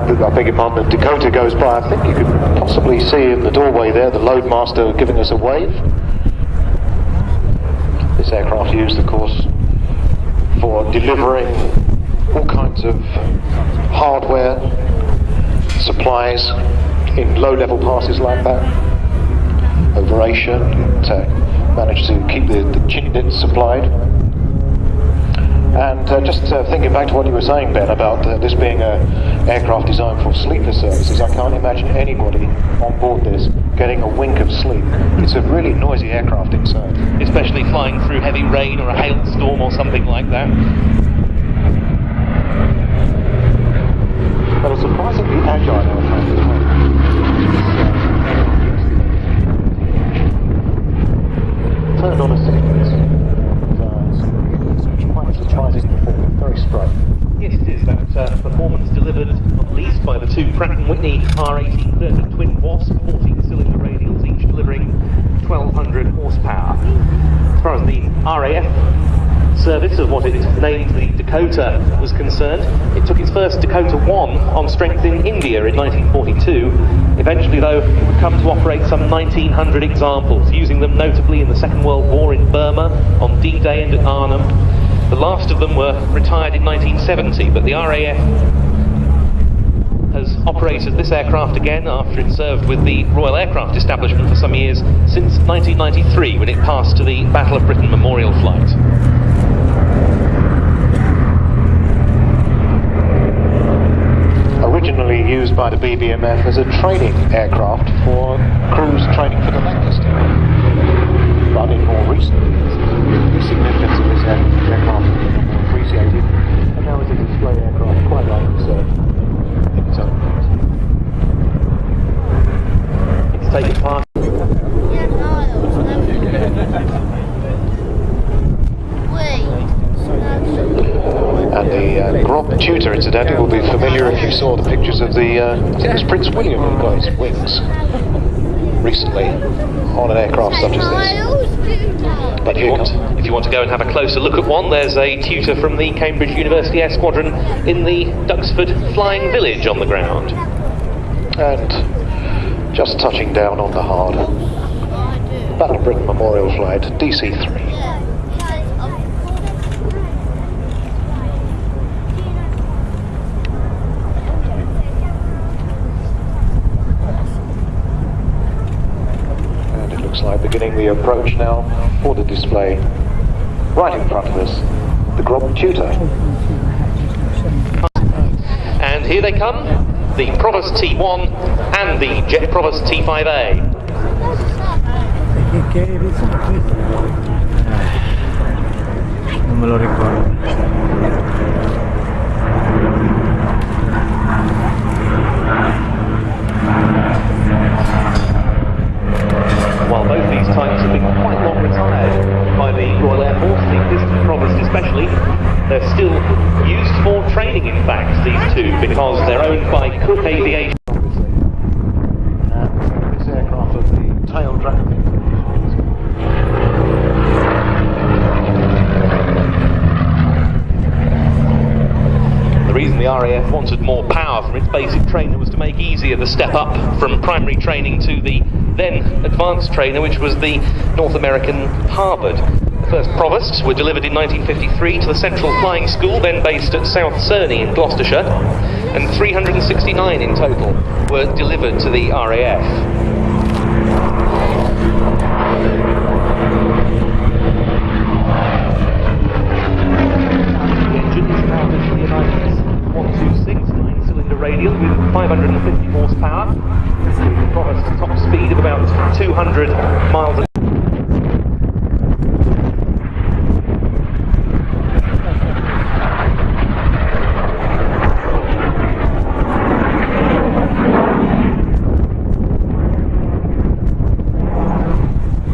I beg your pardon, the Dakota goes by. I think you could possibly see in the doorway there the loadmaster giving us a wave. This aircraft used, of course, for delivering all kinds of hardware, supplies in low-level passes like that. Over Asia, it managed to keep the Chinese supplied. And just thinking back to what you were saying, Ben, about this being an aircraft designed for sleeper services, I can't imagine anybody on board this getting a wink of sleep. It's a really noisy aircraft inside. Especially flying through heavy rain or a hailstorm or something like that. But a surprisingly agile aircraft as well. Turned on a sequence. Quite surprising performance, very striking. Yes, it is. That performance delivered not least by the two Pratt & Whitney R1830 twin Wasp 14-cylinder radials, each delivering 1,200 horsepower. As far as the RAF service of what it named the Dakota was concerned, it took its first Dakota 1 on strength in India in 1942. Eventually, though, it would come to operate some 1,900 examples, using them notably in the Second World War in Burma, on D-Day and at Arnhem. The last of them were retired in 1970, but the RAF has operated this aircraft again after it served with the Royal Aircraft Establishment for some years, since 1993, when it passed to the Battle of Britain Memorial Flight. Originally used by the BBMF as a training aircraft for crews training for the Lancaster. But in more recent years, the significance of this aircraft has been more appreciated, and now it's a display aircraft quite like in its own right. It's taken part. And the Grob tutor, incidentally, will be familiar if you saw the pictures of the, I think it was Prince William who got his wings recently on an aircraft such as this. But if you want to go and have a closer look at one, there's a tutor from the Cambridge University Air Squadron in the Duxford Flying Village on the ground. And just touching down on the hard Battle of Britain Memorial Flight, DC-3. Like beginning the approach now for the display right in front of us, the Grob tutor. And here they come, the Provost T1 and the Jet Provost T5A. Non me lo ricordo. While both these types have been quite long retired by the Royal Air Force, the Distant Provost especially, they're still used for training, in fact, these two, because they're owned by Cook Aviation. And this aircraft of the tail dragon. The reason the RAF wanted more power from its basic trainer was to make easier the step up from primary training to the then advanced trainer, which was the North American Harvard. The first Provosts were delivered in 1953 to the Central Flying School, then based at South Cerney in Gloucestershire, and 369 in total were delivered to the RAF. The engine is now the United 126 9-cylinder radial with 550 horsepower. The Provost's top speed of about 200 miles an hour.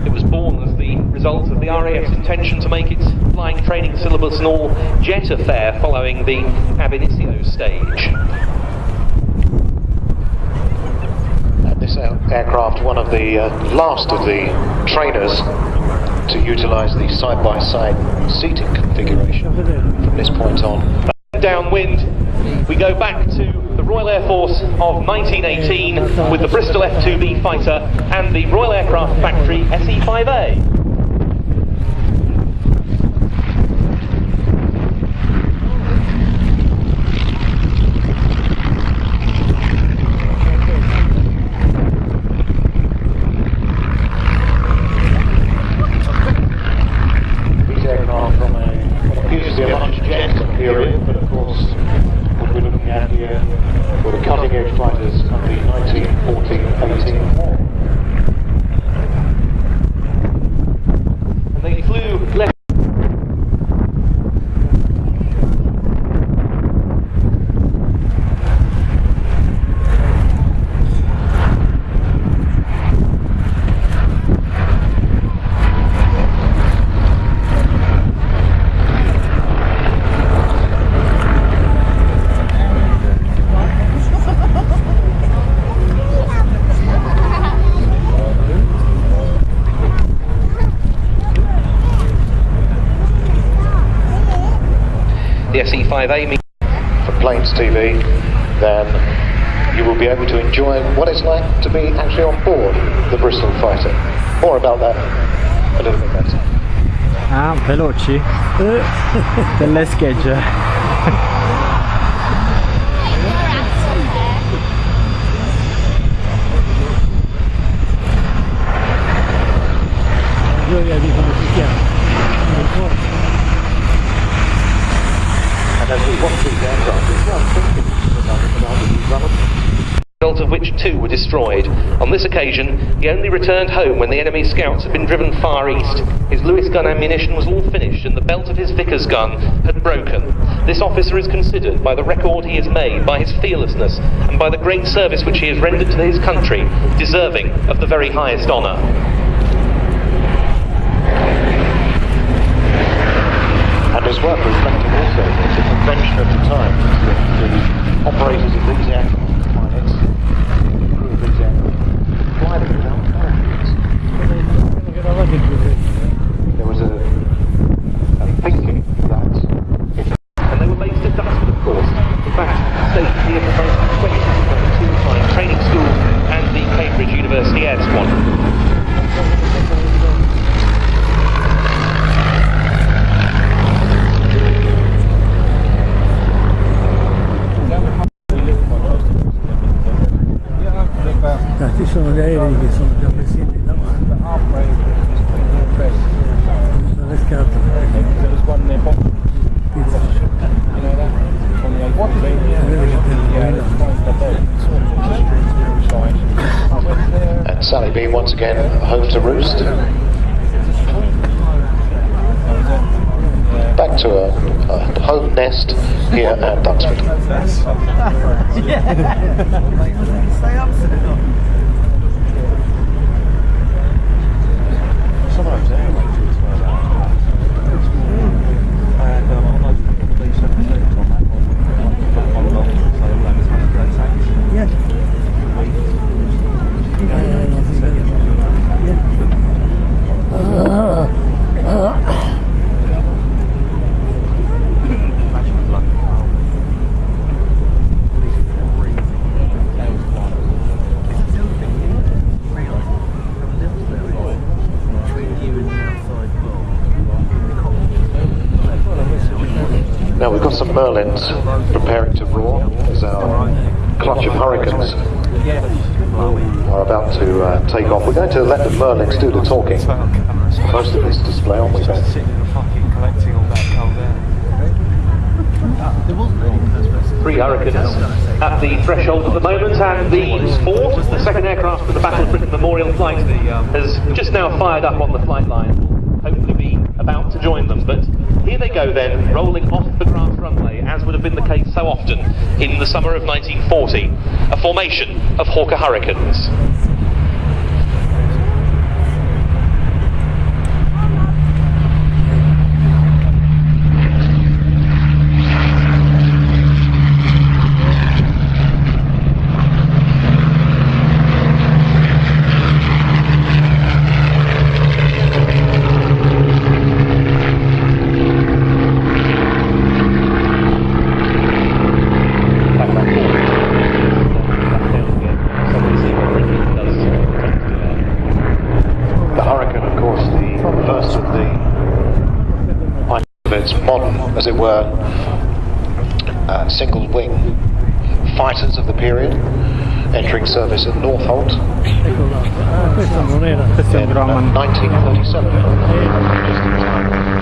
It was born as the result of the RAF's intention to make its flying training syllabus an all-jet affair following the ab initio stage. This aircraft, one of the last of the trainers to utilise the side-by-side seating configuration from this point on. Downwind, we go back to the the Royal Air Force of 1918 with the Bristol F-2B fighter and the Royal Aircraft Factory SE-5A. Period, but of course what we're looking at here were the cutting edge fighters of the 1914-18 war. And they flew left. The SE-5A for Planes TV, then you will be able to enjoy what it's like to be actually on board the Bristol fighter. More about that a little bit later. Ah, veloci? Delle schegge. And as we watch these aircraft, it's not thinking about the result of which 2 were destroyed. On this occasion, he only returned home when the enemy scouts had been driven far east. His Lewis gun ammunition was all finished and the belt of his Vickers gun had broken. This officer is considered, by the record he has made, by his fearlessness, and by the great service which he has rendered to his country, deserving of the very highest honour. And his work reflected also the convention of the time that the operators of these aircraft, pilots, the crew of these aircraft, fly them without parachutes. There was a thinking that if... And they were based at Duxford, of course. In fact, stationed here for both acquaintances of the 2-Flying Training School and the Cambridge University Air Squadron. Ci sono gli aerei che sono già presenti davanti. Sono le scarpe. And Sally B once again home to roost. Back to a home nest here at Duxford. Stay up, Sometimes anyway, and now we've got some Merlins preparing to roar as our clutch of Hurricanes are about to take off. We're going to let the Merlins do the talking for most of this display, aren't we, Ben? 3 Hurricanes at the threshold at the moment, and the 4th, the second aircraft for the Battle of Britain Memorial Flight, has just now fired up on the flight line. Hopefully be about to join them, but here they go then, rolling off the grass runway, as would have been the case so often in the summer of 1940, a formation of Hawker Hurricanes. its modern, as it were, single wing fighters of the period, entering service at Northolt Ecco là. Ah, questo non era. Questo è un in Grumman. 1937. Just in time